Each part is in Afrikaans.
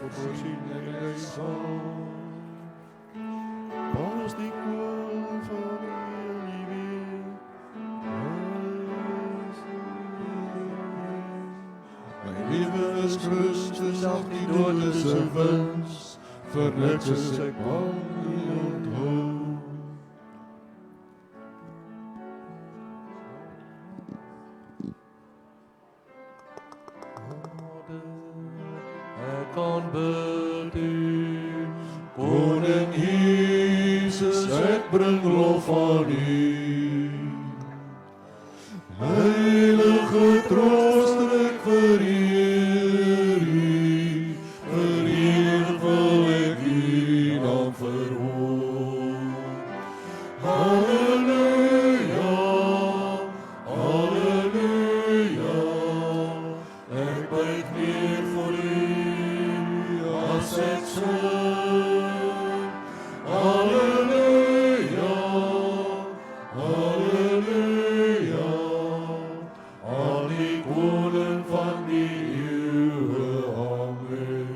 voorziening en zal. Pas die kwal van jullie weer. Mijn lieve is Christus, ach die dood is een wens. Voor niks is ik bang niet onthoud. Ik kan bid u, Koning Jezus, ik breng lof aan u. Heilige trooster, ik vereer u, wil ik u dan verhoor. Halleluja, halleluja, ik buig neer voor u als ik zing. Halleluja, halleluja, aan die koning van die eeuwen, amen.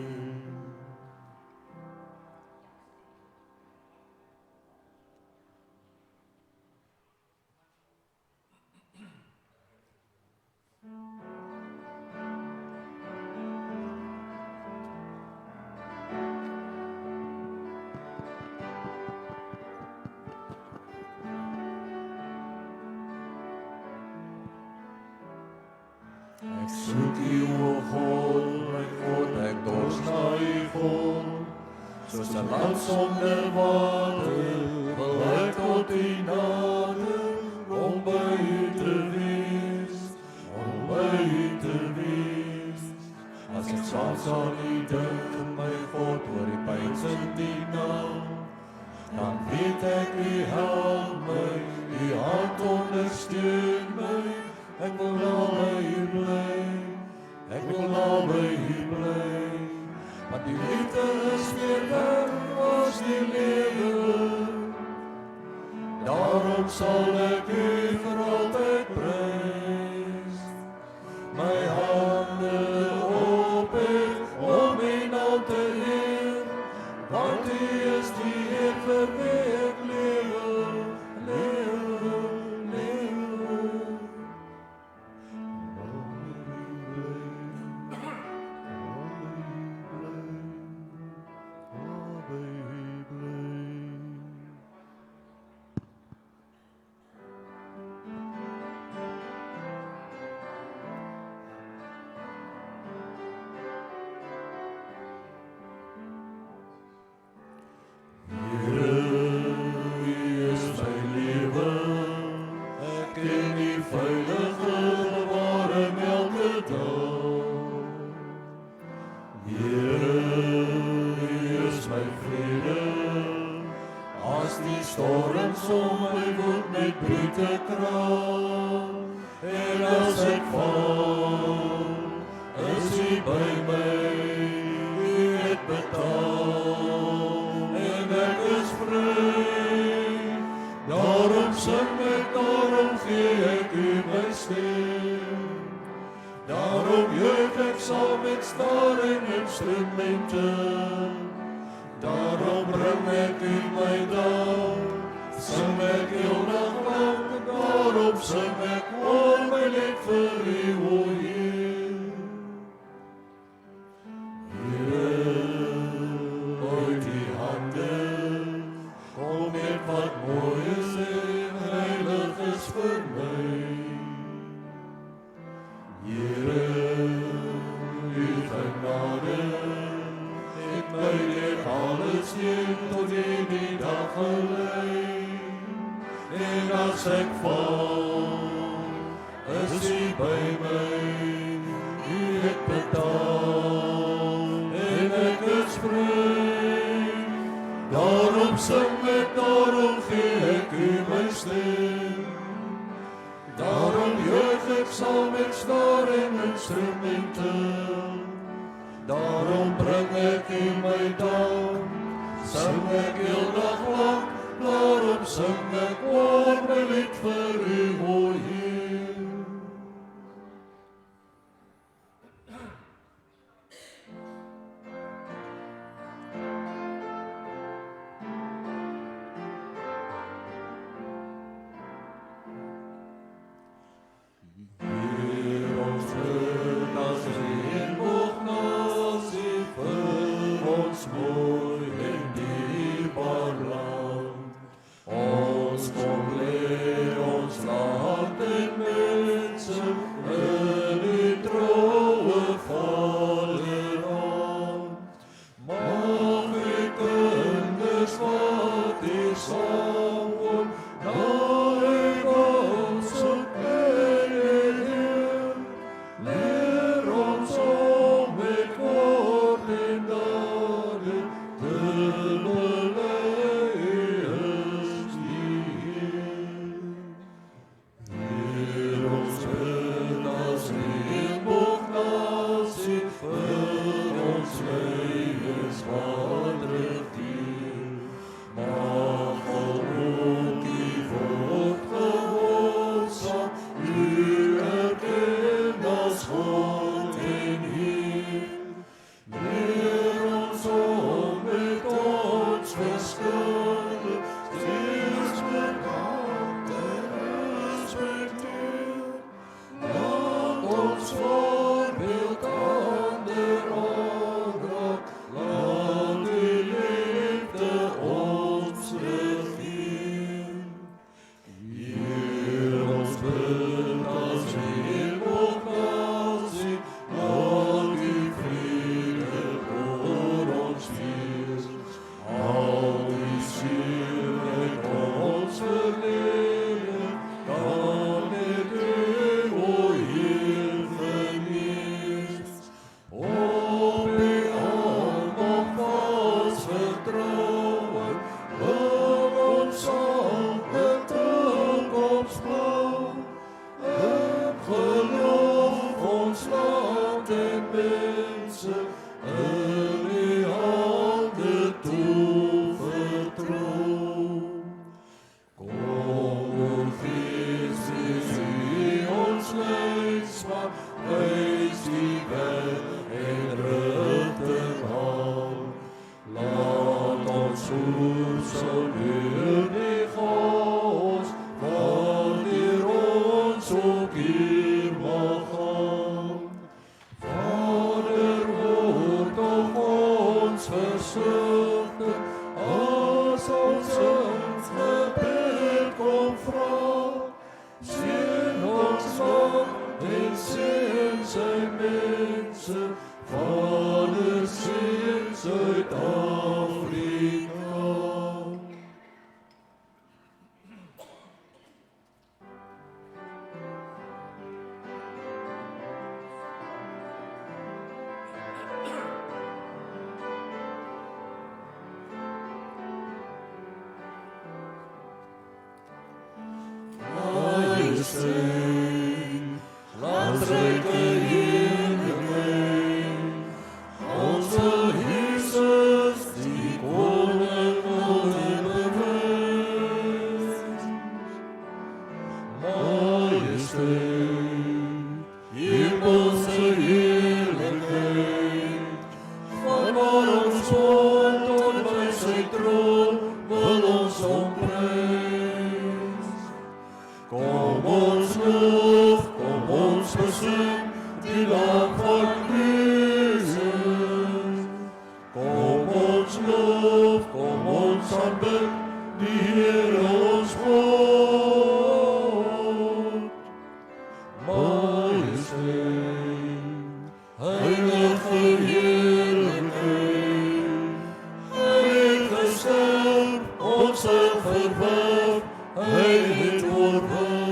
Ik zoek u, o God, my God, ek dors na u God. Soos 'n lam sonder water, wil ek tot u nader, om by u te wees, om by u te wees. As ek soms aan u dink, my God, oor die pyns in die nag, dan weet ek u help my, u hand ondersteun my. Ek wil naby u bly, ek wil naby u bly, want die liefde is meer werd as die lewe. Daarom sal ek u vir altyd prys, my hande ophef om u naam te eer, want u is die Heer vir wie ek lewe, lewe, lewe. ons mooi en dierbaar land. Ons kom lê ons land en mense in die troue Vaderhand. Mag die kinders wat hier saam woon, naai ons op Heer. Leer ons om met woord en dade te bely is die Heer. Heer, ons bid as reënboognasie vir ons leiers wat regdeur. Mag ook die word gehoorsaam, u erken as God en Heer. Leer ons om met ons verskille steeds bedankt en respekteer. Laat ons voorbeeld ander aanraak, laat die liefde ons regeer. Heer, ons bid as reënboognasie, laat die vrede oor ons wees. Al die siel uit ons verlede, kan met u, o Heer, genees. Op u almag vas vertrouwen, wil ons saam 'n toekoms bou. In geloof ons land en mense in u hande toevertrou. Kom, o Gees, wees u ons leidsman, wys die weg en rigting aan. Laat ons voer sal deur die chaos, wanneer ons ook hier mag gaan. Vader, word op ons versigtig, as ons ons gebed kom vra. Seën ons land en seën sy mense, Vader, seën Suid-Afrika. Laat ryke heerlikheid, onze Jesus, die koning wil bewys. Majesteit, hemelse heerlikheid, vanwaar ons woon tot by sy troon, wil ons omprys. Kom ons loof, kom ons besing, die Lam van Jesus. Kom ons loof, kom ons aanbid, die Here ons God. Majesteit, heilige heerlikheid, hy het gesterf, ons het verwerf, hy het oorwin.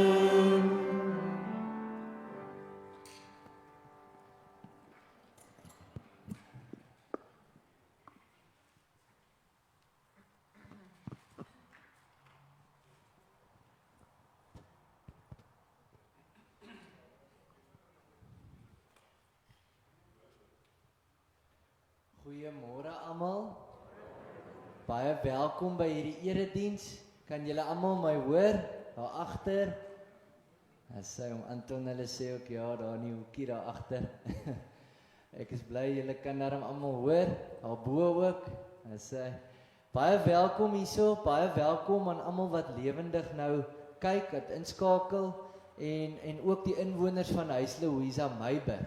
Goeiemôre almal. Baie welkom by hierdie erediens. Kan julle almal my hoor? Daar agter. As sy om Anton hulle sê ook ja, daar in die hoekie daar agter. Ek is bly julle kan daarom almal hoor. Daar bo ook. As sy baie welkom hierso, baie welkom aan almal wat lewendig nou kyk, wat inskakel en ook die inwoners van Huis Louisa Meiberg.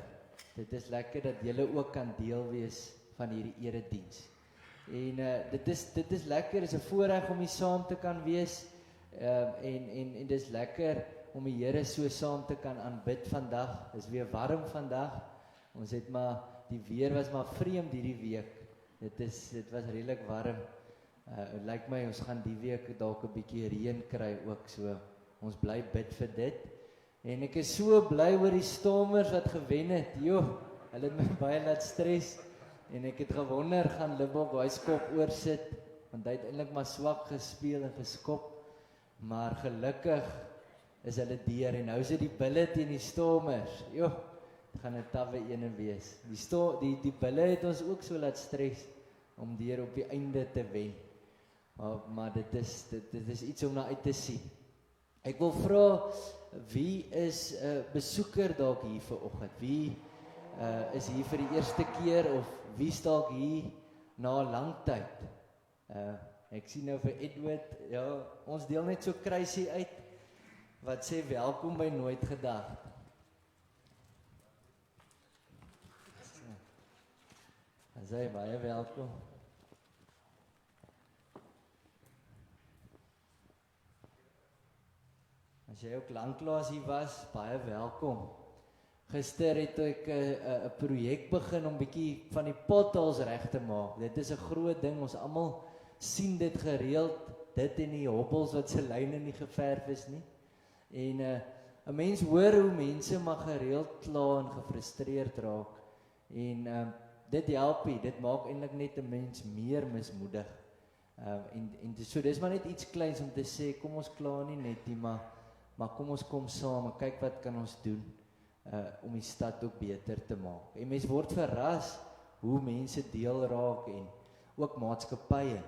Dit is lekker dat julle ook kan deel wees van hierdie erediens. En dit is lekker, is 'n voorreg om hier saam te kan wees. En dis lekker om die Here so saam te kan aanbid vandag. Dis weer warm vandag. Ons het maar die weer was maar vreemd hierdie week. Dit was redelik warm. Het lyk my ons gaan die week dalk 'n bietjie reën kry ook, so ons bly bid vir dit. En ek is so bly oor die Stormers wat gewen het. Hulle het my baie laat stres. En ek het gewonder, gaan Libbok daai skop oorsit, want hy het eintlik maar swak gespeel en geskop. Maar gelukkig is hulle deur en nou is dit die Bulle teen die Stormers. Dit gaan 'n tawwe ene wees. Die Bulle het ons ook so laat stres om deur op die einde te wen. Maar dit is iets om na uit te sien. Ek wil vra, wie is 'n besoeker dalk hier vanoggend? Wie is hier vir die eerste keer of wie is dalk hier na 'n lang tyd? Ek sien nou vir Edward, ons deel net so kruisie uit wat sê welkom by Nooit Gedag. As hy baie welkom. As jy ook lanklaas hier was, baie welkom. Gister het ek 'n projek begin om bietjie van die potholes reg te maak. Dit is 'n groot ding, ons almal sien dit gereeld, dit en die hobbels wat se lyne nie geverf is nie. En 'n mens hoor hoe mense maar gereeld kla en gefrustreerd raak. En dit help nie, dit maak eintlik net 'n mens meer mismoedig. So dis maar net iets kleins om te sê, kom ons kla nie net nie, maar kom ons kom saam en kyk wat kan ons doen om die stad ook beter te maak. En mense word verras hoe mense deel raak en ook maatskappye.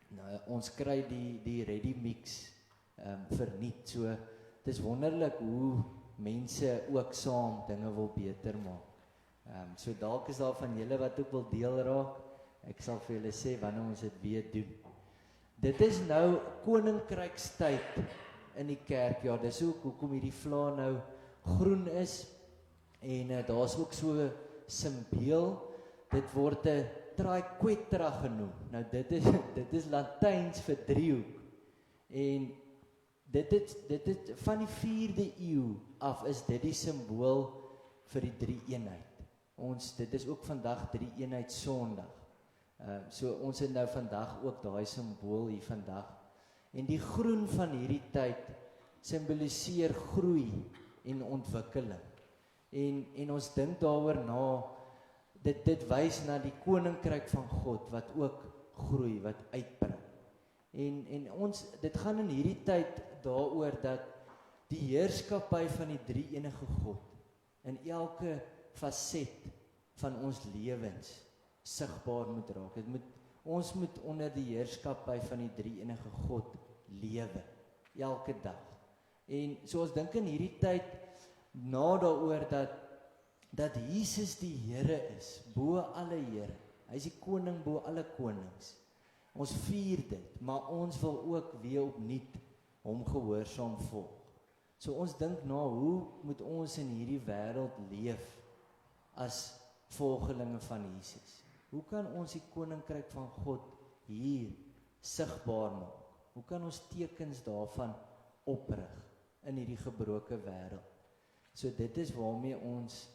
Nou, ons kry die ready mix verniet. So dit is wonderlik hoe mense ook saam dinge wil beter maak. So dalk is daar van julle wat ook wil deel raak. Ek sal vir julle sê wanneer ons dit weer doen. Dit is nou koninkrykstyd in die kerk. Ja, dis ook hoekom hierdie vla nou groen is. En daar's ook so 'n simbeel. Dit word 'n triquetra genoem. Nou dit is Latyns vir driehoek. En dit het van die 4de eeu af is dit die simbool vir die drie-eenheid. Dit is ook vandag drie-eenheid Sondag. So ons het nou vandag ook daai simbool hier vandag. En die groen van hierdie tyd simboliseer groei en ontwikkeling. En ons dink daaroor na, dit wys na die koninkryk van God wat ook groei, wat uitbrei. En dit gaan in hierdie tyd daaroor dat die heerskappy van die drie-enige God in elke faset van ons lewens sigbaar moet raak. Ons moet onder die heerskappy van die drie-enige God lewe, elke dag. En so ons dink in hierdie tyd na daaroor dat Jesus die Here is, bo alle Here. Hy is die koning bo alle konings. Ons vier dit, maar ons wil ook weer opnuut hom gehoorsaam volg. So ons dink na, hoe moet ons in hierdie wêreld leef as volgelinge van Jesus? Hoe kan ons die koninkryk van God hier sigbaar maak? Hoe kan ons tekens daarvan oprig in hierdie gebroke wêreld? So dit is waarmee ons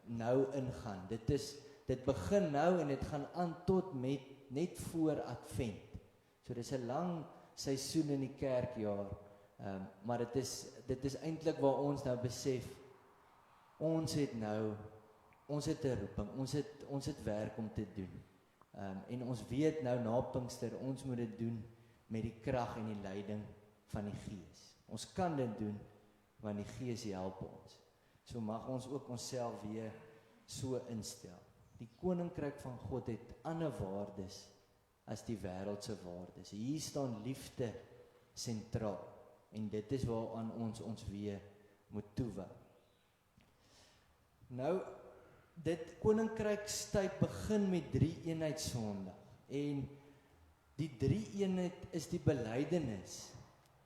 nou ingaan. Dit begin nou en dit gaan aan tot met net voor Advent. So dis 'n lang seisoen in die kerkjaar. Maar dit is eintlik waar ons nou besef, ons het 'n roeping, ons het werk om te doen. En ons weet nou na Pinkster, ons moet dit doen met die krag en die leiding van die Gees. Ons kan dit doen, want die Gees help ons. So mag ons ook onsself weer so instel. Die koninkryk van God het ander waardes as die wêreldse waardes. Hier staan liefde sentraal. En dit is waaraan ons weer moet toewy. Nou, dit koninkrykstyd begin met drie-eenheid Sondag. En die drie-eenheid is die belydenis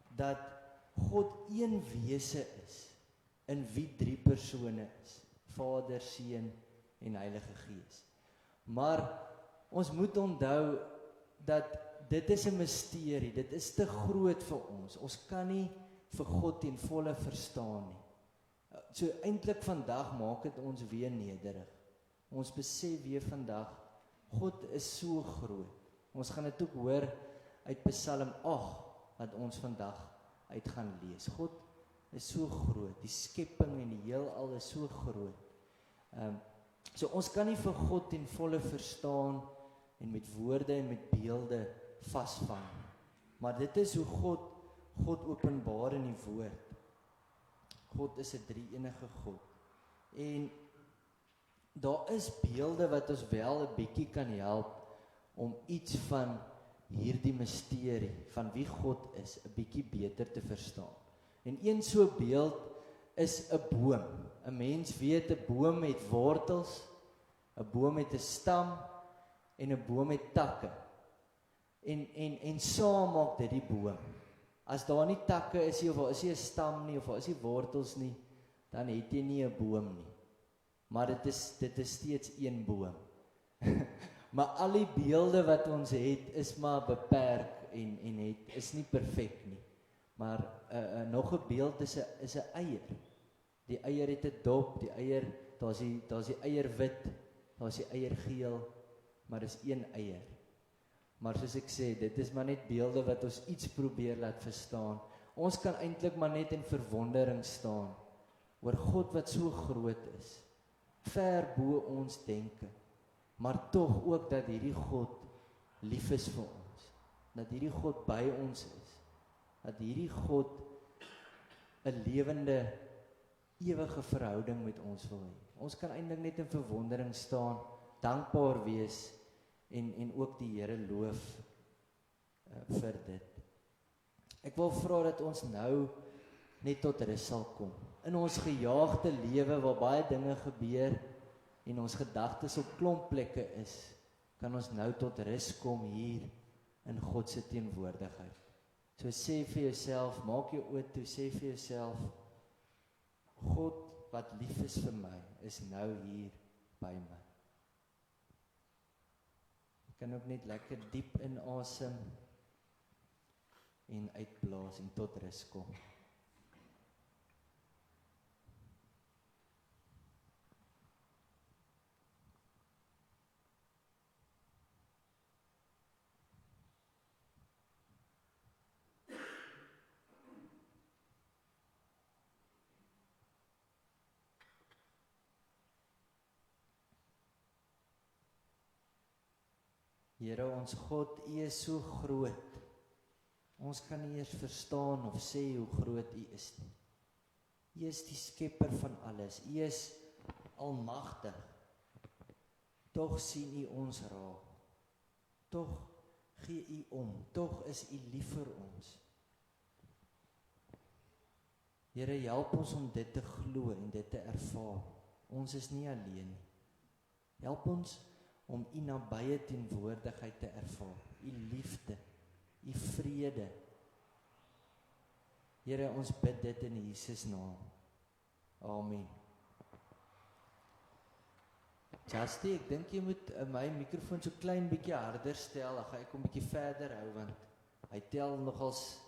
dat God een wese is, in wie drie persone is, Vader, Seun en Heilige Gees. Maar ons moet onthou dat dit is 'n misterie, dit is te groot vir ons. Ons kan nie vir God ten volle verstaan nie. So eintlik vandag maak dit ons weer nederig. Ons besef weer vandag, God is so groot. Ons gaan dit ook hoor uit Psalm 8 wat ons vandag uit gaan lees. God is so groot, die skepping en die heelal is so groot. So ons kan nie vir God ten volle verstaan en met woorde en met beelde vasvang. Maar dit is hoe God openbaar in die woord. God is 'n drie-enige God. En daar is beelde wat ons wel 'n bietjie kan help om iets van hierdie misterie van wie God is 'n bietjie beter te verstaan. En een so beeld is 'n boom. 'n Mens weet 'n boom het wortels, 'n boom het 'n stam en 'n boom het takke. En saam maak dit die boom. As daar nie takke is nie, of daar is nie 'n stam nie, of daar is nie wortels nie, dan het jy nie 'n boom nie. Maar dit is steeds een boom. Maar al die beelde wat ons het, is maar beperk en is nie perfek nie. Maar nog 'n beeld is 'n eier. Die eier het 'n dop, die eier, daar's die eier wit, daar's die eier geel, maar dis een eier. Maar soos ek sê, dit is maar net beelde wat ons iets probeer laat verstaan. Ons kan eintlik maar net in verwondering staan oor God wat so groot is, ver bo ons denke, maar tog ook dat hierdie God lief is vir ons, dat hierdie God by ons is, dat hierdie God 'n lewende, ewige verhouding met ons wil hê. Ons kan eintlik net in verwondering staan, dankbaar wees en ook die Here loof vir dit. Ek wil vra dat ons nou net tot rus sal kom. In ons gejaagde lewe waar baie dinge gebeur en ons gedagtes op klomp plekke is, kan ons nou tot rus kom hier in God se teenwoordigheid. So sê vir jouself, maak jou oë toe, sê vir jouself, God wat lief is vir my, is nou hier by my. Ek kan ook net lekker diep inasem en uitblaas en tot rus kom. Here ons God, U is so groot. Ons kan nie eers verstaan of sê hoe groot U is nie. U is die skepper van alles. U is almagtig. Tog sien U ons raak. Tog gee U om. Tog is U lief vir ons. Here, help ons om dit te glo en dit te ervaar. Ons is nie alleen nie. Help ons om U nabye teenwoordigheid te ervaar, U liefde, U vrede. Here, ons bid dit in Jesus naam. Amen. Justy, ek dink jy moet my mikrofoon so klein bietjie harder stel, dan gaan ek hom bietjie verder hou, want hy tel nogals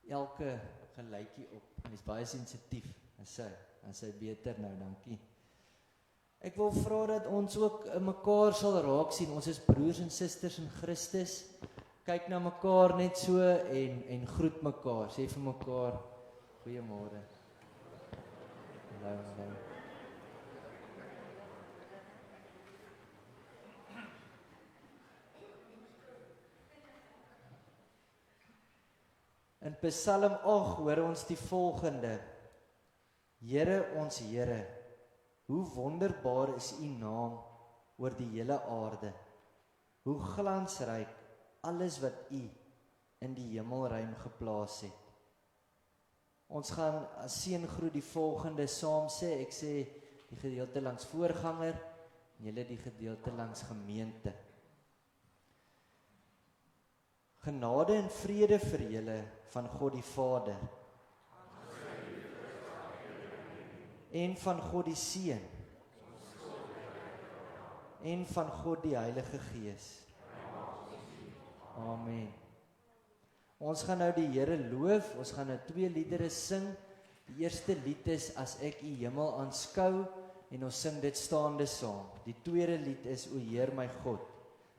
elke geluidjie op. Hy is baie sensitief, en sy beter nou, dankie. Ek wil vra dat ons ook mekaar sal raak sien. Ons is broers en susters in Christus. Kyk na mekaar net so en groet mekaar. Sê vir mekaar goeiemôre. Hallo. In Psalm 8 hoor ons die volgende: Here ons Here, hoe wonderbaar is U naam oor die hele aarde. Hoe glansryk alles wat U in die hemelruim geplaas het. Ons gaan as seëngroet die volgende saam sê. Ek sê die gedeelte langs voorganger en julle die gedeelte langs gemeente. Genade en vrede vir julle van God die Vader en van God die Seun en van God die Heilige Gees. Amen. Ons gaan nou die Here loof, ons gaan nou 2 liedere sing. Die eerste lied is As ek U hemel aanskou, en ons sing dit staande saam. Die tweede lied is O Heer my God,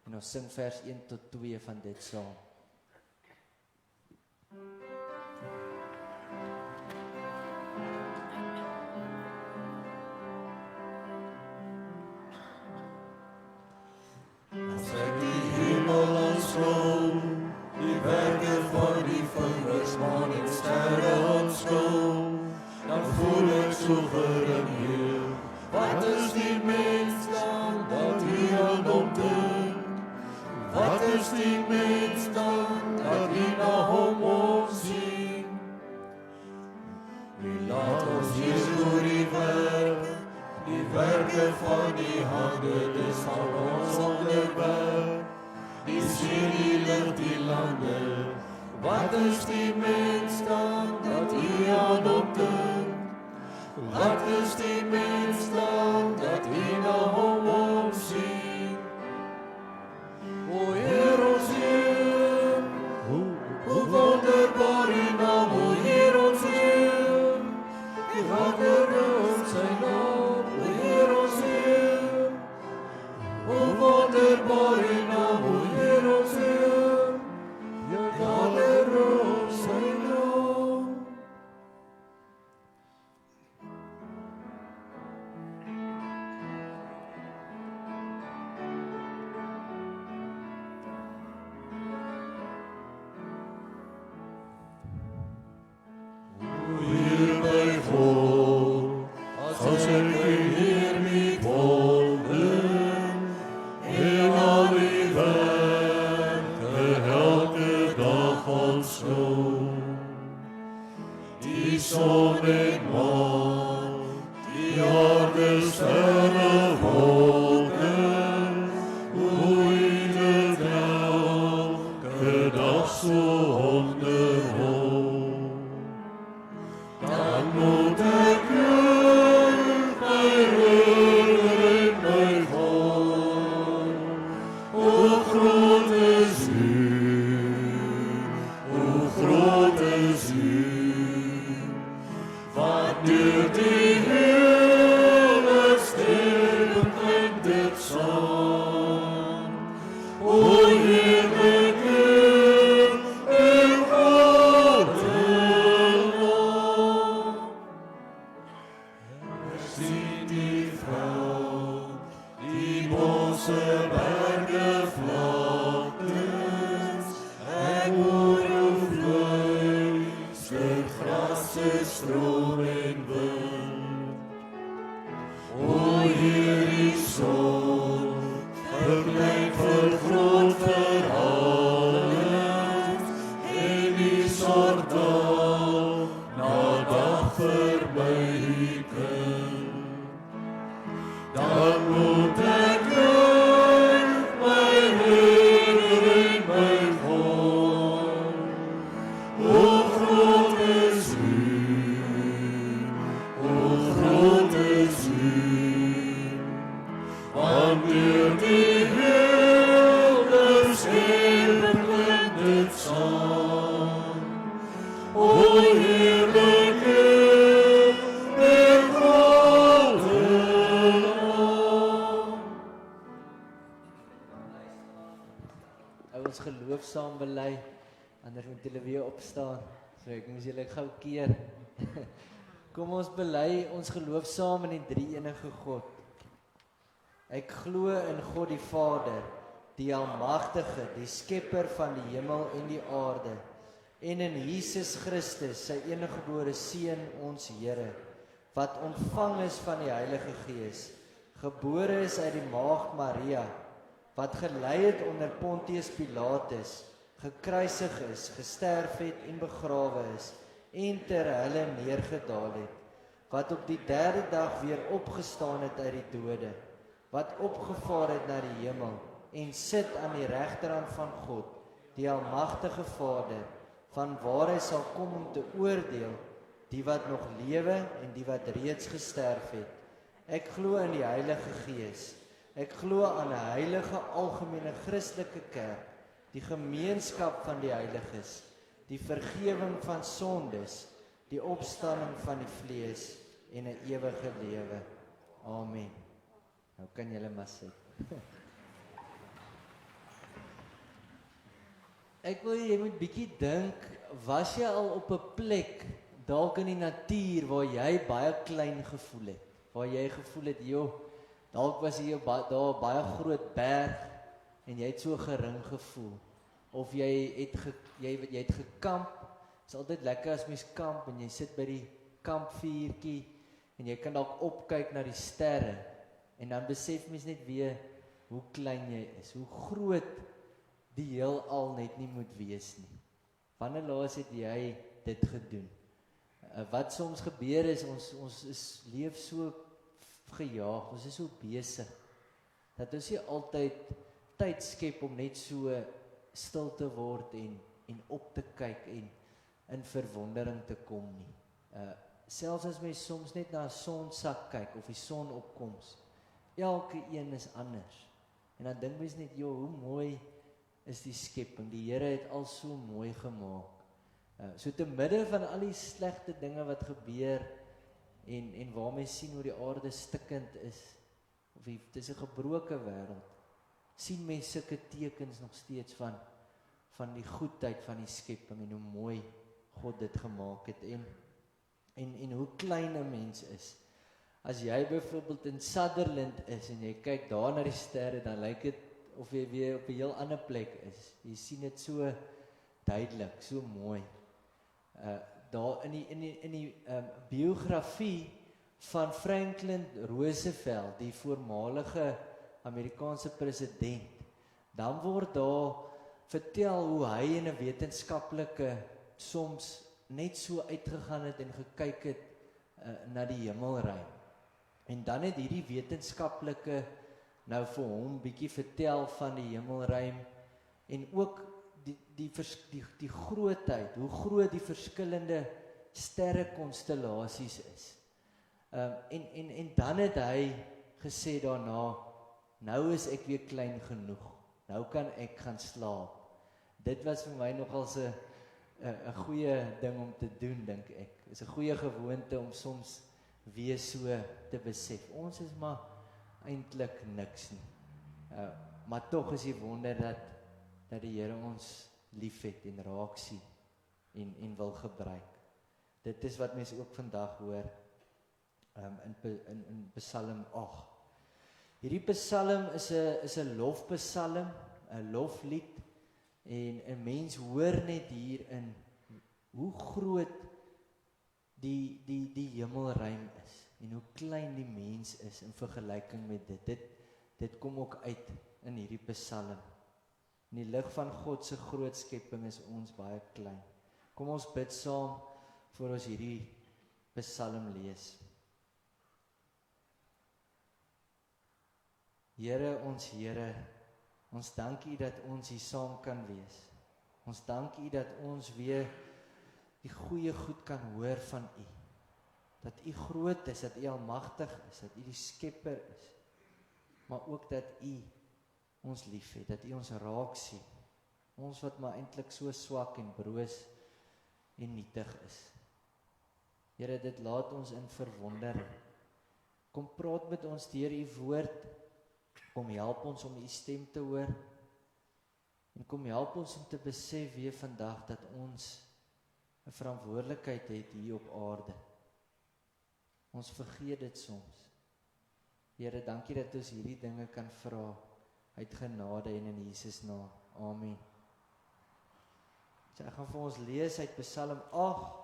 en ons sing vers 1 tot 2 van dit saam. As ek die hemel aanskou, die werke van die vingers, maan en sterre aanskou, dan voel ek so gering, Heer. Wat is die mens dan, dat U aan hom dink? Wat is die mens dan, dat U na hom omsien? U laat ons hier door die werke van die hande, dis van ons onderwerp. Die see, die lucht, die lande. Wat is die mens dan, dat U aan hom dink? Wat is die mens dan, dat U na hom omsien? O Heer ons Heer, hoe wonderbaar U naam, o Heer ons Heer. U wonder sy naam, o Heer ons Heer. Hoe wonderbaar U naam, o Heer ons Heer. U wonder sy naam. As ek U Heer met wonder, en al die werke elke dag aanskou, die son en maan, die aarde, sterre, wolke, hoe U dit elke dag so onderhou, dan moet ek Saam bely, anders moet julle weer opstaan, so ek moes julle gou keer. Kom ons bely ons geloof saam in die drie-enige God. Ek glo in God die Vader, die Almagtige, die Skepper van die hemel en die aarde, en in Jesus Christus, sy eniggebore Seun, ons Here, wat ontvang is van die Heilige Gees, gebore is uit die Maagd Maria, wat gelei het onder Pontius Pilatus, gekruisig is, gesterf het en begrawe is, en ter helle neergedaal het, wat op die 3de dag weer opgestaan het uit die dode, wat opgevaar het na die hemel, en sit aan die regterhand van God, die Almagtige Vader, van waar hy sal kom om te oordeel, die wat nog lewe en die wat reeds gesterf het. Ek glo in die Heilige Gees, Ek glo aan 'n heilige algemene Christelike kerk, die gemeenskap van die heiliges, die vergifnis van sondes, die opstanding van die vlees en 'n ewige lewe. Amen. Nou kan julle maar sit. Ek wil jy moet bietjie dink, was jy al op 'n plek dalk in die natuur waar jy baie klein gevoel het, waar jy gevoel het, joh, dalk was jy daar 'n baie groot berg en jy het so gering gevoel, of jy het gekamp. Dit is altyd lekker as mens kamp en jy sit by die kampvuurtjie en jy kan dalk opkyk na die sterre en dan besef mens net weer hoe klein jy is, hoe groot die heelal net nie moet wees nie. Wanneer laas het jy dit gedoen? Wat soms gebeur is, ons leef so gejaag, ons is so besig, dat ons nie altyd tyd skep om net so stil te word en op te kyk en in verwondering te kom nie. Selfs as mens soms net na 'n sonsak kyk, of die sonopkoms, elke een is anders. En dan dink mens net, joh, hoe mooi is die skepping, die Here het al so mooi gemaak. So te midde van al die slegte dinge wat gebeur, en waar mens sien hoe die aarde stikkend is, of dit is 'n gebroke wêreld, sien mens sulke tekens nog steeds van die goedheid van die skepping, en hoe mooi God dit gemaak het, en hoe klein 'n mens is. As jy byvoorbeeld in Sutherland is, en jy kyk daar na die sterre, dan lyk dit of jy weer op 'n heel ander plek is. Jy sien dit so duidelik, so mooi. Daar in die biografie van Franklin Roosevelt, die voormalige Amerikaanse president, dan word daar vertel hoe hy in 'n wetenskaplike soms net so uitgegaan het en gekyk het na die hemelruim. En dan het hierdie wetenskaplike nou vir hom bietjie vertel van die hemelruim en ook die grootheid, hoe groot die verskillende sterrekonstellasies is. En dan het hy gesê daarna, nou is ek weer klein genoeg, nou kan ek gaan slaap. Dit was vir my nogal 'n goeie ding om te doen, dink ek. Dit is 'n goeie gewoonte om soms weer so te besef. Ons is maar eintlik niks nie. Maar tog is die wonder dat die Here ons liefhet en raak sien en wil gebruik. Dit is wat mense ook vandag hoor in Psalm 8. Hierdie Psalm is 'n lofpsalm, 'n loflied, en 'n mens hoor net hierin hoe groot die hemelruim is en hoe klein die mens is in vergelyking met dit. Dit kom ook uit in hierdie Psalm. In die lig van God se groot skepping is ons baie klein. Kom ons bid saam voor ons hierdie Psalm lees. Here, ons dank U dat ons hier saam kan wees. Ons dank U dat ons weer die goeie goed kan hoor van U. Dat U groot is, dat U almagtig is, dat U die skepper is. Maar ook dat U ons liefhet, dat U ons raak sien. Ons wat maar eintlik so swak en broos en nietig is. Here, dit laat ons in verwondering. Kom praat met ons deur U woord. Kom help ons om U stem te hoor. En kom help ons om te besef weer vandag dat ons 'n verantwoordelikheid het hier op aarde. Ons vergeet dit soms. Here, dankie dat ons hierdie dinge kan vra uit genade en in Jesus naam. Amen. So ek gaan vir ons lees uit Psalm 8.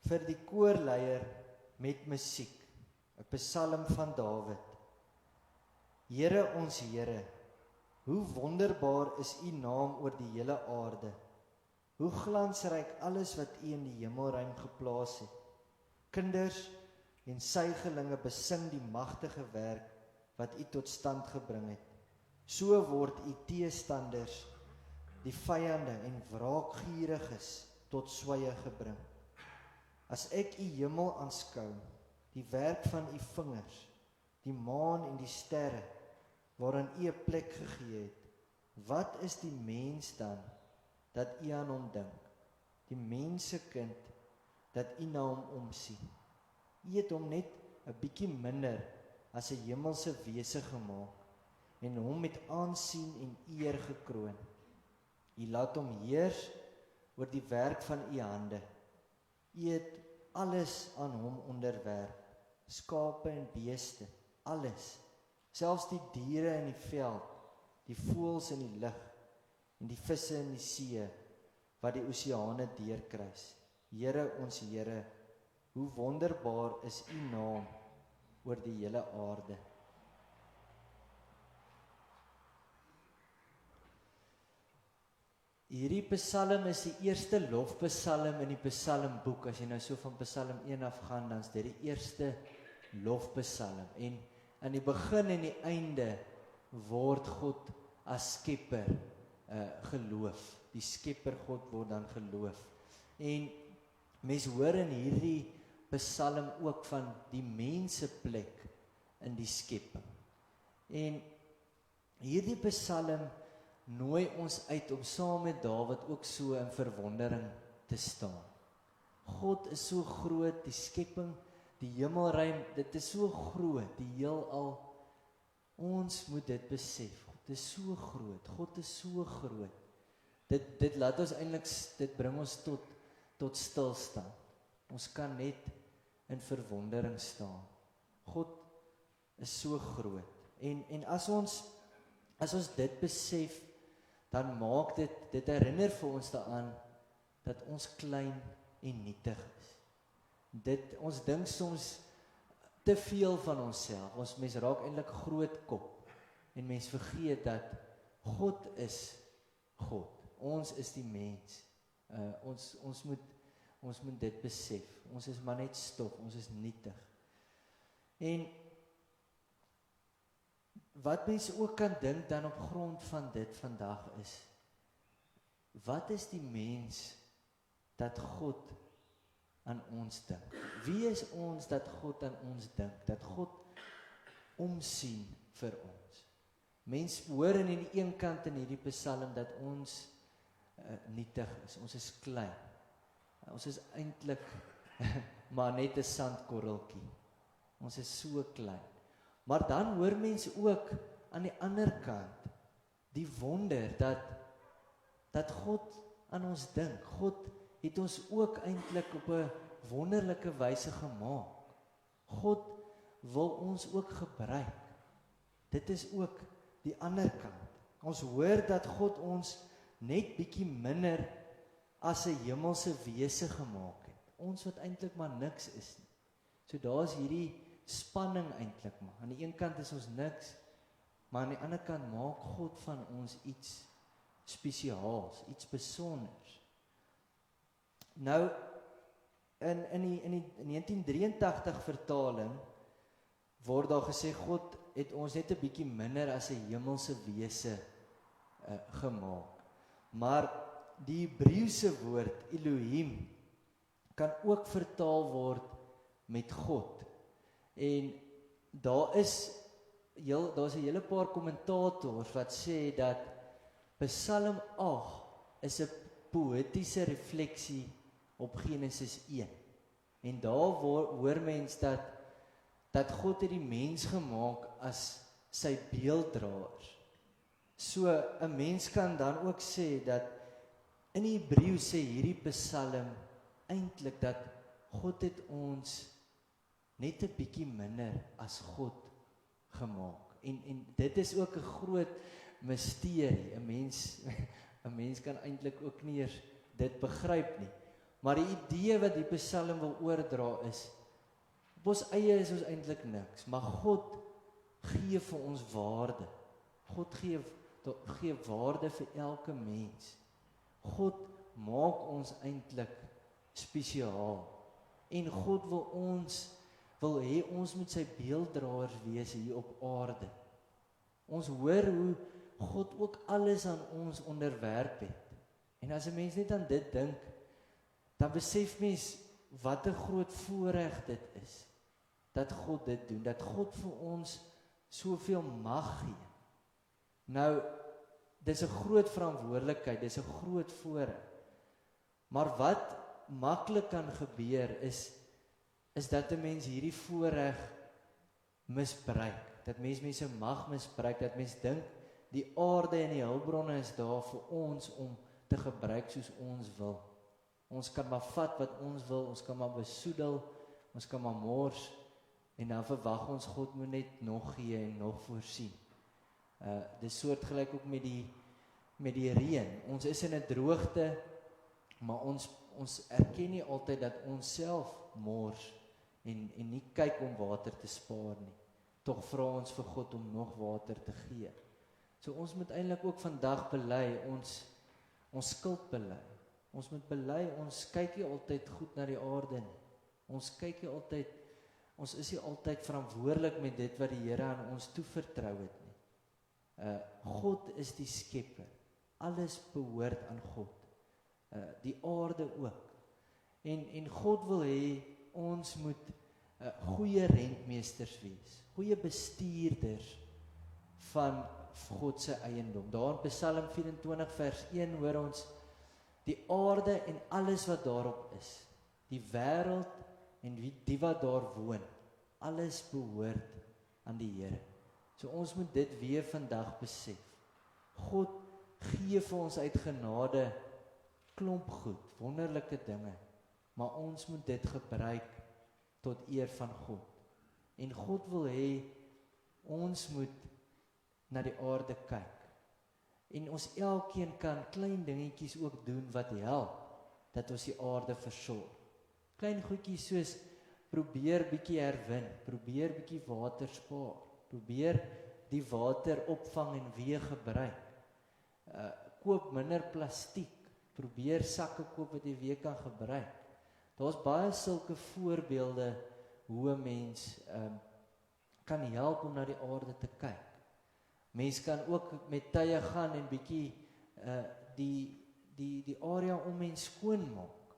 Vir die koorleier met musiek, 'n Psalm van Dawid. Here ons Here, hoe wonderbaar is U naam oor die hele aarde. Hoe glansryk alles wat U in die hemelruim geplaas het. Kinders en suigelinge besing die magtige werk wat U tot stand gebring het. So word U teestanders, die vyande en wraakgieriges tot swye gebring. As ek u hemel aanskou, die werk van u vingers, die maan en die sterre, waaraan u 'n plek gegee het, wat is die mens dan, dat u aan hom dink? Die mensekind, dat u na hom omsien. U het hom net 'n bietjie minder as 'n hemelse wese gemaak, en hom met aansien en eer gekroon. U laat hom heers oor die werk van u hande. U het alles aan hom onderwerp, skape en beeste, alles, selfs die diere in die veld, die voëls in die lug, en die visse in die see, wat die oseane deurkruis. Here, ons Here, hoe wonderbaar is u naam oor die hele aarde. Hierdie psalm is die eerste lofpsalm in die psalmboek. As jy nou so van psalm 1 af gaan, dan is dit die eerste lofpsalm. En aan die begin en die einde word God as skepper geloof. Die skepper God word dan geloof. En mens hoor in hierdie psalm ook van die mense plek in die skepping. En hierdie psalm nooi ons uit om saam met Dawid ook so in verwondering te staan. God is so groot, die skepping, die hemelruim, dit is so groot, die heelal. Ons moet dit besef. God is so groot. God is so groot. Dit laat ons eintlik, dit bring ons tot stilstaan. Ons kan net in verwondering staan. God is so groot. En as ons dit besef, dan maak dit herinner vir ons daaraan dat ons klein en nietig is. Ons dink soms te veel van onsself. Mens raak eintlik groot kop en mens vergeet dat God is God. Ons is die mens. Ons moet dit besef. Ons is maar net stof, ons is nietig. En wat mense ook kan dink dan op grond van dit vandag is, wat is die mens dat God aan ons dink? Wie is ons dat God aan ons dink? Dat God omsien vir ons? Mens hoor in die een kant in hierdie psalm dat ons nietig is, ons is klein. Ons is eintlik maar net 'n sandkorreltjie. Ons is so klein. Maar dan hoor mense ook aan die ander kant die wonder dat God aan ons dink. God het ons ook eintlik op 'n wonderlike wyse gemaak. God wil ons ook gebruik. Dit is ook die ander kant. Ons hoor dat God ons net bietjie minder as 'n hemelse wese gemaak het. Ons wat eintlik maar niks is nie. So daar's hierdie spanning eintlik maar. Aan die een kant is ons niks, maar aan die ander kant maak God van ons iets spesiaals, iets besonders. Nou in die 1983 vertaling word daar gesê God het ons net 'n bietjie minder as 'n hemelse wese gemaak. Maar die Hebreëse woord Elohim kan ook vertaal word met God. En daar's 'n hele paar kommentators wat sê dat Psalm 8 is 'n poëtiese refleksie op Genesis 1. En daar hoor mens dat God het die mens gemaak as sy beelddraers. So 'n mens kan dan ook sê dat in die Hebreëus sê hierdie Psalm eintlik dat God het ons net 'n bietjie minder as God gemaak. En dit is ook 'n groot misterie. 'n mens kan eintlik ook nie eers dit begryp nie. Maar die idee wat die Psalm wil oordra is, op ons eie is ons eintlik niks, maar God gee vir ons waarde. God gee waarde vir elke mens. God maak ons eintlik spesiaal. En God wil hê ons moet sy beelddraers wees hier op aarde. Ons hoor hoe God ook alles aan ons onderwerp het. En as 'n mens net aan dit dink, dan besef mens wat 'n groot voorreg dit is, dat God dit doen, dat God vir ons soveel mag gee. Nou, dis 'n groot verantwoordelikheid, dis 'n groot voorreg. Maar wat maklik kan gebeur is dat 'n mens hierdie voorreg misbruik, dat mense mag misbruik, dat mens dink die aarde en die hulpbronne is daar vir ons om te gebruik soos ons wil. Ons kan maar vat wat ons wil, ons kan maar besoedel, ons kan maar mors, en dan verwag ons God moet net nog gee en nog voorsien. Dis soortgelyk ook met die reën. Ons is in 'n droogte, maar ons erken nie altyd dat ons self mors en nie kyk om water te spaar nie. Tog vra ons vir God om nog water te gee. So ons moet eintlik ook vandag bely, ons skuld bely. Ons moet bely, ons kyk nie altyd goed na die aarde nie. Ons is nie altyd verantwoordelik met dit wat die Here aan ons toevertrou het nie. God is die skepper. Alles behoort aan God. Die aarde ook. En God wil hê ons moet goeie rentmeesters wees, goeie bestuurders van God se eiendom. Daar in Psalm 24 vers 1 hoor ons, die aarde en alles wat daarop is, die wêreld en die wat daar woon, alles behoort aan die Here. So ons moet dit weer vandag besef. God gee vir ons uit genade klomp goed, wonderlike dinge, maar ons moet dit gebruik tot eer van God. En God wil hê ons moet na die aarde kyk. En ons elkeen kan klein dingetjies ook doen wat help dat ons die aarde versorg. Klein goedjies soos probeer bietjie herwin, probeer bietjie water spaar, probeer die water opvang en weer gebruik. Koop minder plastiek, probeer sakke koop wat jy weer kan gebruik. Daar's baie sulke voorbeelde hoe 'n mens kan help om na die aarde te kyk. Mens kan ook met tye gaan en bietjie die area om mens skoon maak,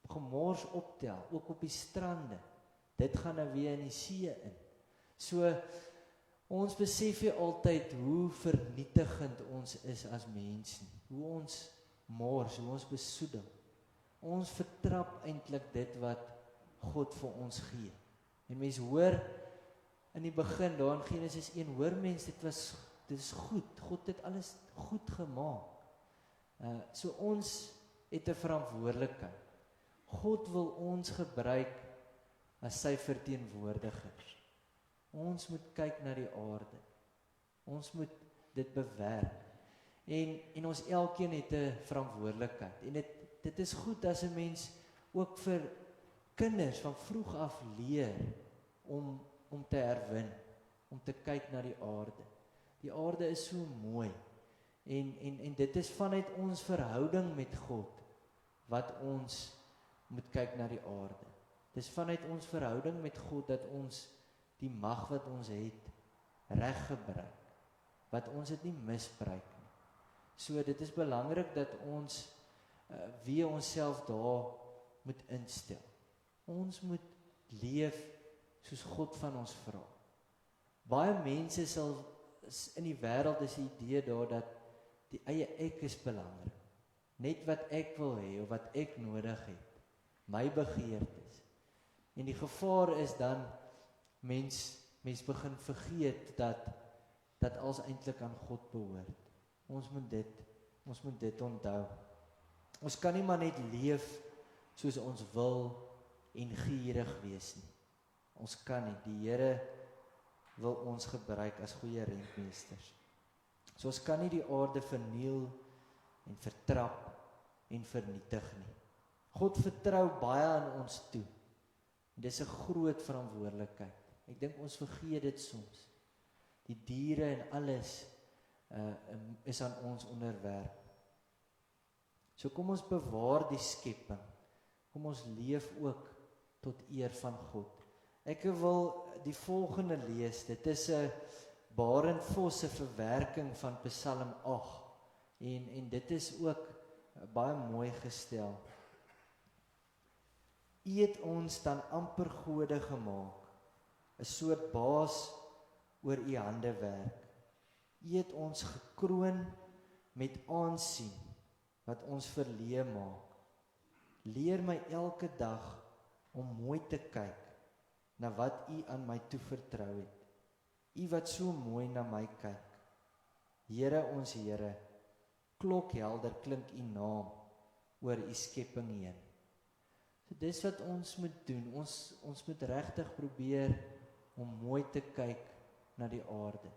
gemors optel, ook op die strande. Dit gaan nou weer in die see in. So ons besef nie altyd hoe vernietigend ons is as mens nie, hoe ons mors, hoe ons besoedel. Ons vertrap eintlik dit wat God vir ons gee. En mens hoor in die begin, daar in Genesis 1, hoor mens, dit is goed, God het alles goed gemaak. So ons het 'n verantwoordelikheid. God wil ons gebruik as sy verteenwoordigers. Ons moet kyk na die aarde. Ons moet dit bewerk. En ons elkeen het 'n verantwoordelikheid. En dit is goed as 'n mens ook vir kinders van vroeg af leer om te herwin, om te kyk na die aarde. Die aarde is so mooi. En dit is vanuit ons verhouding met God wat ons moet kyk na die aarde. Dis vanuit ons verhouding met God dat ons die mag wat ons het reg gebruik, wat ons dit nie misbruik nie. So dit is belangrik dat ons wie onsself daar moet instel. Ons moet leef soos God van ons vra. Baie mense sal in die wêreld is die idee daar dat die eie ek is belangrik. Net wat ek wil hê of wat ek nodig het. My begeertes. En die gevaar is dan mens begin vergeet dat alles eintlik aan God behoort. Ons moet dit onthou. Ons kan nie maar net leef soos ons wil en gierig wees nie. Ons kan nie. Die Here wil ons gebruik as goeie rentmeesters. So ons kan nie die aarde verniel en vertrap en vernietig nie. God vertrou baie aan ons toe. Dis 'n groot verantwoordelikheid. Ek dink ons vergeet dit soms. Die diere en alles is aan ons onderwerp. So kom ons bewaar die skepping. Kom ons leef ook tot eer van God. Ek wil die volgende lees. Dit is 'n Barend Vos se verwerking van Psalm 8. En dit is ook baie mooi gestel. U het ons dan amper gode gemaak, 'n soort baas oor U handewerk. U het ons gekroon met aansien wat ons verleë maak. Leer my elke dag om mooi te kyk na wat U aan my toevertrou het. U wat so mooi na my kyk. Here ons Here, klokhelder klink U naam oor U skepping heen. So dis wat ons moet doen. Ons moet regtig probeer om mooi te kyk na die aarde.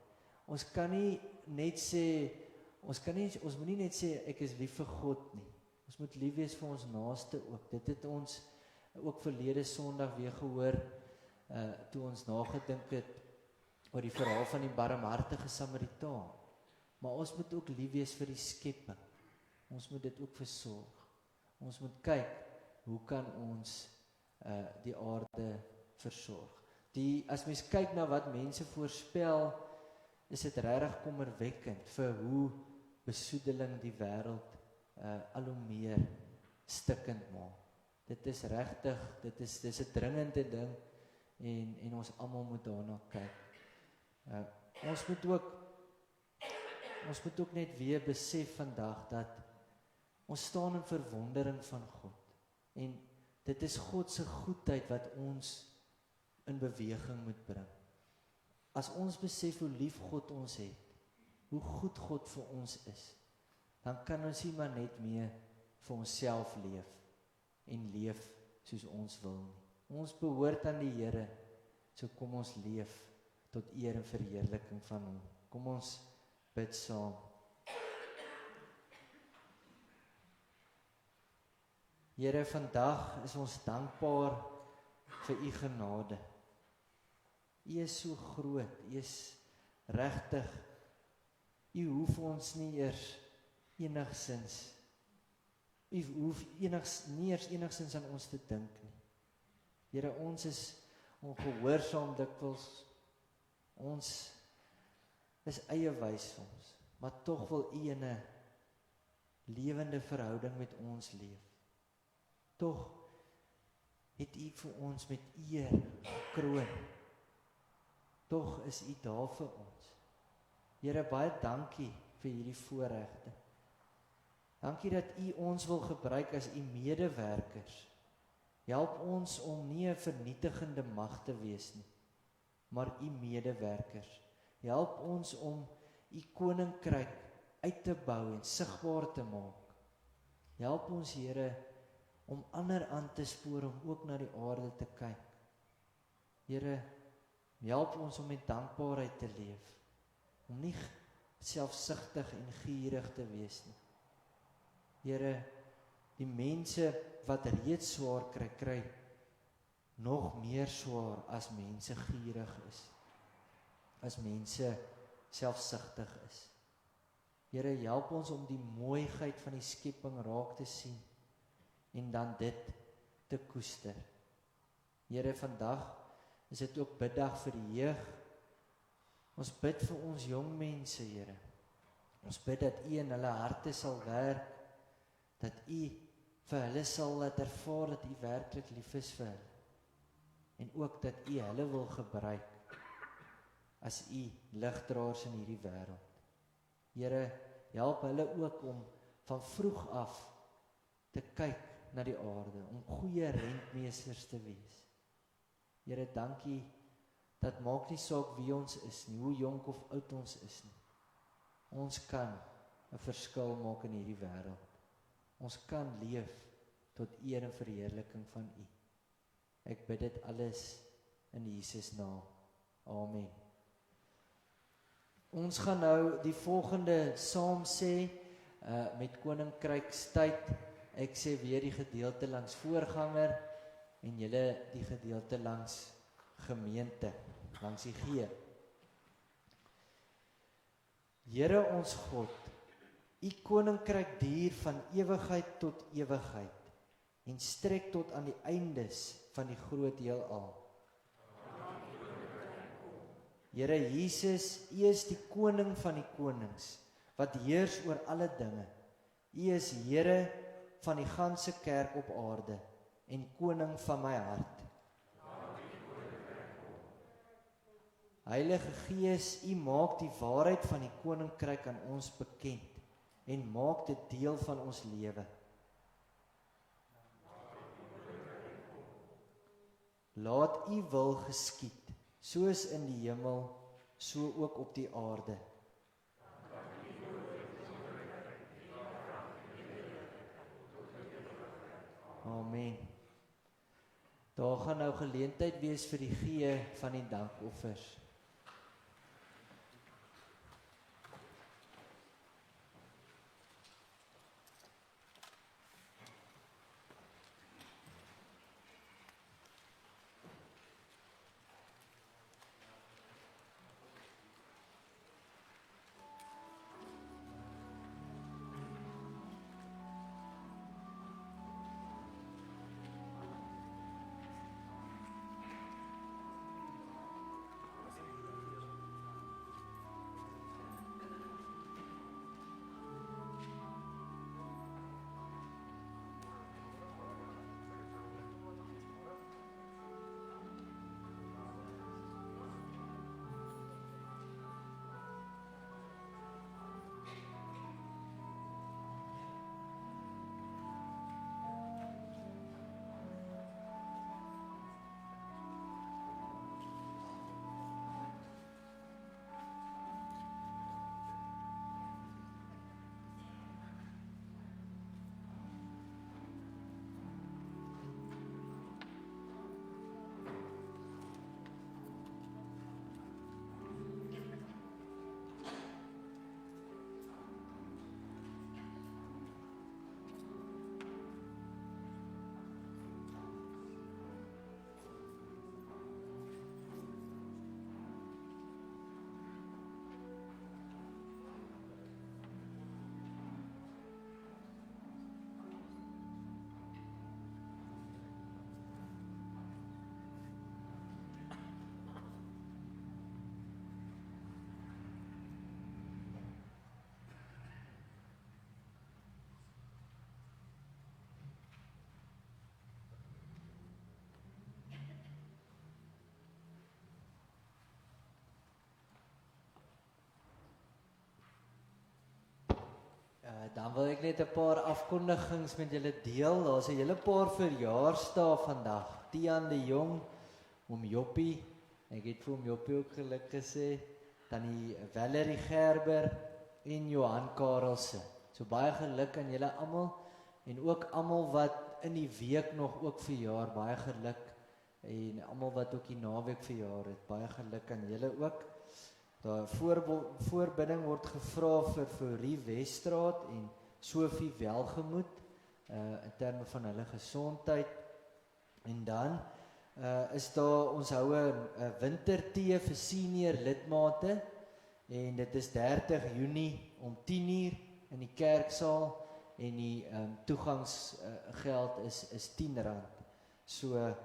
Ons kan nie net sê, ons moet nie net sê ek is lief vir God nie. Ons moet lief wees vir ons naaste ook. Dit het ons ook verlede Sondag weer gehoor, toe ons nagedink het oor die verhaal van die barmhartige Samaritaan. Maar ons moet ook lief wees vir die skepping. Ons moet dit ook versorg. Ons moet kyk, hoe kan ons die aarde versorg? As mens kyk na wat mense voorspel, is dit regtig kommerwekkend vir hoe besoedeling die wêreld al hoe meer stikkend maak. Dit is regtig, dis 'n dringende ding en ons almal moet daarna kyk. Ons moet ook net weer besef vandag dat ons staan in verwondering van God. En dit is God se goedheid wat ons in beweging moet bring. As ons besef hoe lief God ons het, hoe goed God vir ons is, dan kan ons nie maar net meer vir onsself leef en leef soos ons wil nie. Ons behoort aan die Here, so kom ons leef tot eer en verheerliking van Hom. Kom ons bid saam. Here, vandag is ons dankbaar vir U genade. U is so groot, U is regtig, U hoef ons nie eers enigsins, U hoef nie eers enigsins aan ons te dink nie. Here, ons is ongehoorsaam dikwels, ons is eie-wys soms, maar tog wil U in 'n lewende verhouding met ons leef. Tog het U vir ons met eer gekroon. Tog is U daar vir ons. Here, baie dankie vir hierdie voorregte. Dankie dat U ons wil gebruik as U medewerkers. Help ons om nie 'n vernietigende mag te wees nie, maar U medewerkers. Help ons om U koninkryk uit te bou en sigbaar te maak. Help ons, Here, om ander aan te spoor om ook na die aarde te kyk. Here, help ons om met dankbaarheid te leef, om nie selfsugtig en gierig te wees nie. Here, die mense wat reeds swaar kry nog meer swaar as mense gierig is, as mense selfsugtig is. Here, help ons om die mooiheid van die skepping raak te sien en dan dit te koester. Here, vandag is dit ook biddag vir die jeug. Ons bid vir ons jong mense, Here. Ons bid dat U in hulle harte sal werk, dat U vir hulle sal laat ervaar dat U werklik lief is vir hulle. En ook dat U hulle wil gebruik as U ligdraers in hierdie wêreld. Here, help hulle ook om van vroeg af te kyk na die aarde, om goeie rentmeesters te wees. Here, dankie dat maak nie saak wie ons is nie, hoe jonk of oud ons is nie. Ons kan 'n verskil maak in hierdie wêreld. Ons kan leef tot eer en verheerliking van U. Ek bid dit alles in Jesus naam. Amen. Ons gaan nou die volgende saam sê met Koninkrykstyd. Ek sê weer die gedeelte langs voorganger en julle die gedeelte langs gemeente, langs die G. Here ons God, U koninkryk duur van ewigheid tot ewigheid en strek tot aan die eindes van die groot heelal. Here Jesus, U is die koning van die konings, wat heers oor alle dinge. U is Here van die ganse kerk op aarde. en koning van my hart. Heilige Gees, U maak die waarheid van die koninkryk aan ons bekend en maak dit deel van ons lewe. Laat U wil geskied, soos in die hemel, so ook op die aarde. Amen. Daar gaan nou geleentheid wees vir die gee van die dankoffers. Dan wil ek net 'n paar afkondigings met julle deel. Daar's 'n hele paar verjaarsdae vandag. Tiaan de Jong, oom Joppie, ek het vir oom Joppie ook geluk gesê, dan die Valerie Gerber en Johan Karelse. So baie geluk aan julle almal en ook almal wat in die week nog ook verjaar, baie geluk en almal wat ook die naweek verjaar het, baie geluk aan julle ook. Daar voorbidding word gevra vir Fourie Weststraat en Sofie Welgemoed in terme van hulle gesondheid. En dan is daar ons houe 'n wintertee vir senior lidmate en dit is 30 Junie om 10:00 in die kerksaal en die toegangsgeld is R10. So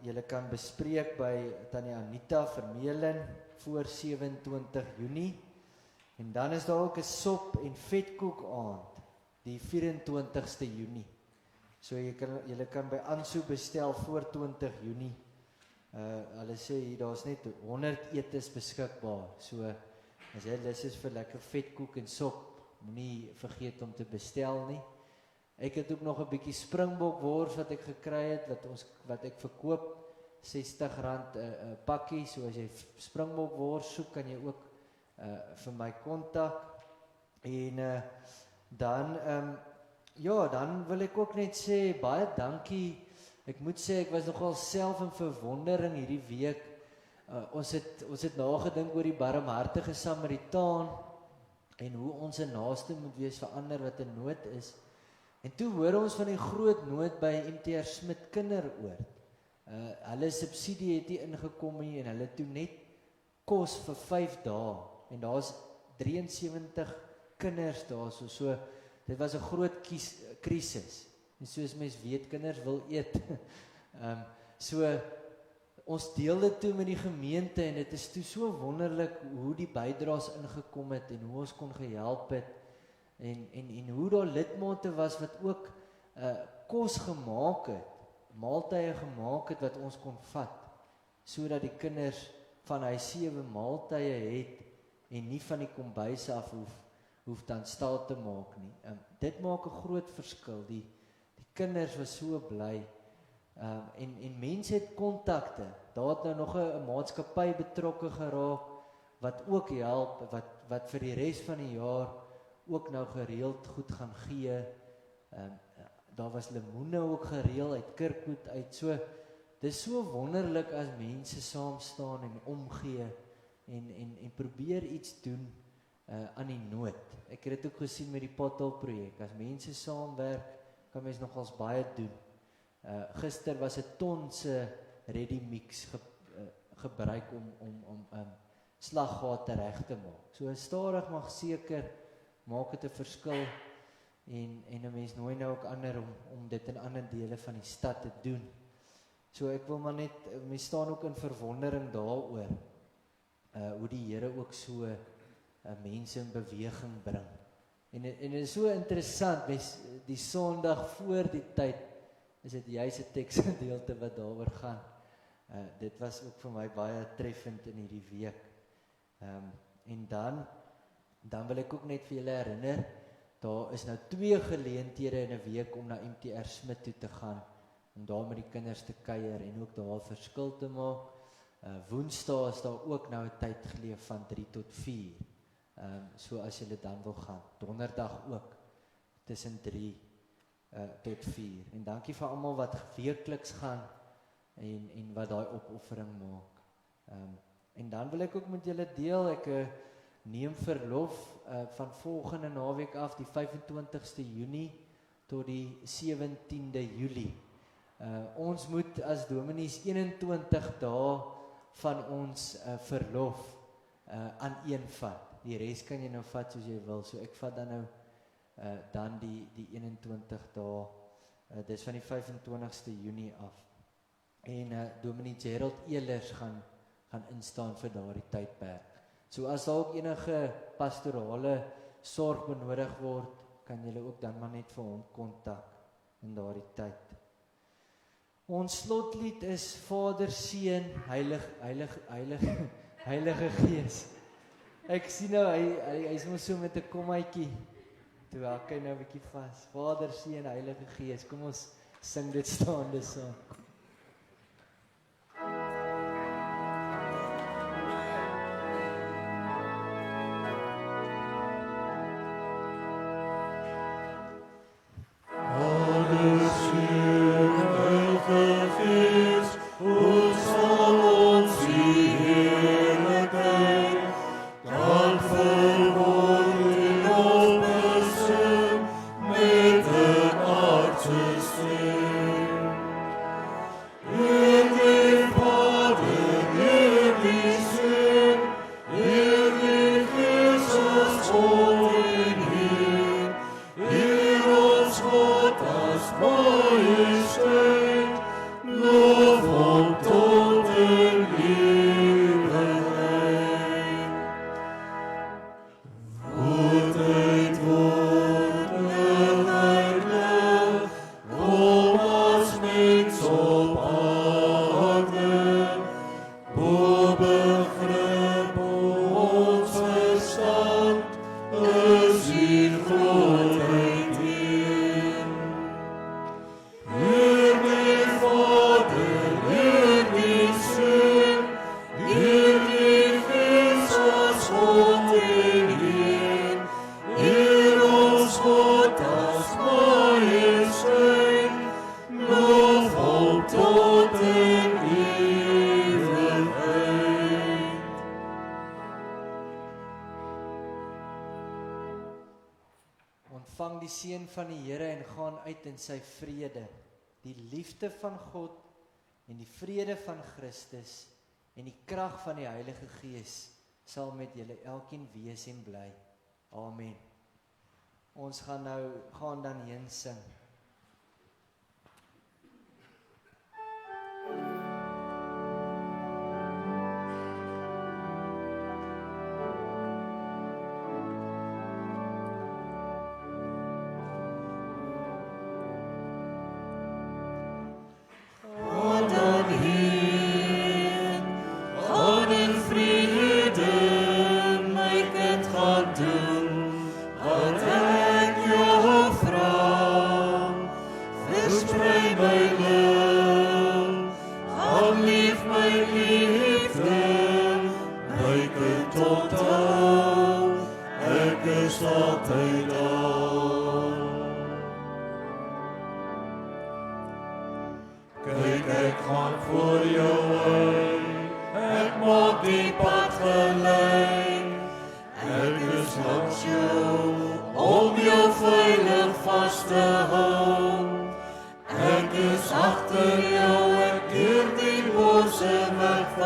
julle kan bespreek by Tannie Anita Vermeulen voor 27 Junie. En dan is daar ook 'n sop en vetkoek aand die 24ste Junie. So julle kan by Anso bestel voor 20 Junie. Hulle sê hier daar's net 100 etes beskikbaar. So as jy lus is vir lekker vetkoek en sop, moenie vergeet om te bestel nie. Ek het ook nog 'n bietjie springbokwors wat ek gekry het wat ek verkoop R60 'n pakkie. So as jy springbokwors soek, kan jy ook vir my kontak. En dan wil ek ook net sê baie dankie. Ek moet sê ek was nogal self in verwondering hierdie week. Ons het nagedink oor die barmhartige Samaritaan en hoe ons 'n naaste moet wees vir ander wat in nood is. En toe hoor ons van die groot nood by MTR Smit Kinderoord. Hulle subsidie het nie ingekom nie en hulle toe net kos vir 5 dae. En daar's 73 kinders daarso. So dit was 'n groot krisis. En soos mens weet, kinders wil eet. So ons deel dit toe met die gemeente en dit is toe so wonderlik hoe die bydraes ingekom het en hoe ons kon gehelp het. En hoe daar lidmate was wat ook kos gemaak het maaltye gemaak het wat ons kon vat, sodat die kinders van hy 7 maaltye het en nie van die kombuis af hoef dan staat te maak nie. Dit maak 'n groot verskil. Die kinders was so bly. En mense het kontakte. Daar het nou nog 'n maatskappy betrokke geraak wat ook help, wat vir die res van die jaar ook nou gereeld goed gaan gee. Daar was lemoene ook gereël uit Kirkwood uit. So dis so wonderlik as mense saam staan en omgee en probeer iets doen aan die nood. Ek het dit ook gesien met die Pothole projek. As mense saamwerk, kan mens nogals baie doen. Gister was 'n ton se ready mix gebruik om slaggate reg te maak. So stadig maar seker maak dit 'n verskil en 'n mens nooi nou ook ander om dit in ander dele van die stad te doen. So ek wil maar net, mens staan ook in verwondering daaroor hoe die Here ook so mense in beweging bring. En dit is so interessant, die Sondag voor die tyd is dit juist 'n teksgedeelte wat daaroor gaan. Dit was ook vir my baie treffend in hierdie week. En dan wil ek ook net vir julle herinner, daar is nou 2 geleenthede in 'n week om na MTR Smit toe te gaan, om daar met die kinders te kuier en ook daar 'n verskil te maak. Woensdae is daar ook nou 'n tyd geleef van 3 tot 4. So as julle dan wil gaan, donderdag ook, tussen 3 tot 4. En dankie vir almal wat weekliks gaan en wat daai opoffering maak. En dan wil ek ook met julle deel, ek neem verlof van volgende naweek af, die 25ste Junie tot die 17de Julie. Ons moet as dominees 21 dae van ons verlof aaneenvat. Die res kan jy nou vat soos jy wil. So ek vat dan nou dan die 21 dae. Dis van die 25ste Junie af. En Dominee Gerald Elers gaan instaan vir daardie tydperk. So as daar ook enige pastorale sorg benodig word, kan julle ook dan maar net vir hom kontak in daardie tyd. Ons slotlied is Vader, Seun, Heilige Gees. Ek sien nou hy is mos so met 'n kommetjie. Toe hak hy nou 'n bietjie vas. Vader, Seun, Heilige Gees. Kom ons sing dit staande saam. Ontvang die seën van die Here en gaan uit in sy vrede. Die liefde van God en die vrede van Christus en die krag van die Heilige Gees sal met julle elkeen wees en bly. Amen. Ons gaan dan heen sing.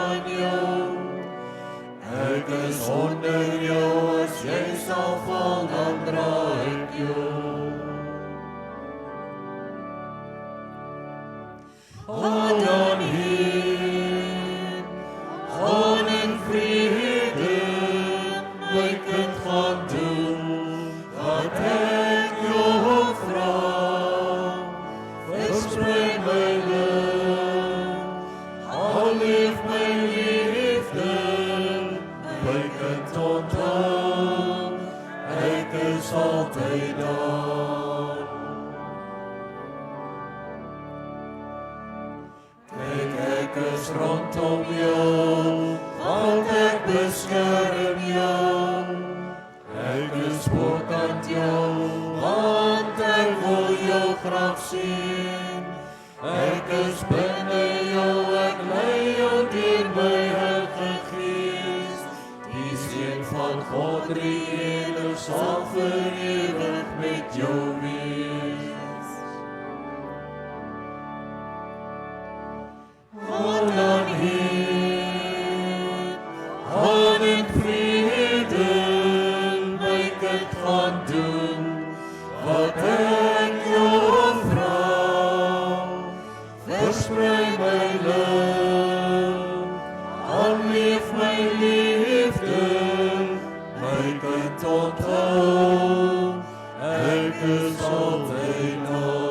van jou. Ek is onder jou, as jy sal val, dan dra ek jou. Gaan dan heen, gaan in vrede, my kind gaan doen, wat ek jou vra. Versprei my lig, al leef my liefde, my kind onthou, ek is altyd daar. Kyk, ek is rondom jou, want ek beskerm jou. Ek is bokant jou, want ek wil jou graag sien. Ek is binne jou, ek lei jou deur my Heilige Gees. Die seën van God Drie-enig sal vir ewig met jou wees. Gaan dan heen, gaan in vrede, my kind gaan doen, wat ek jou vra. Versprei my lig, al leef my liefde, my kind onthou, ek is altyd daar.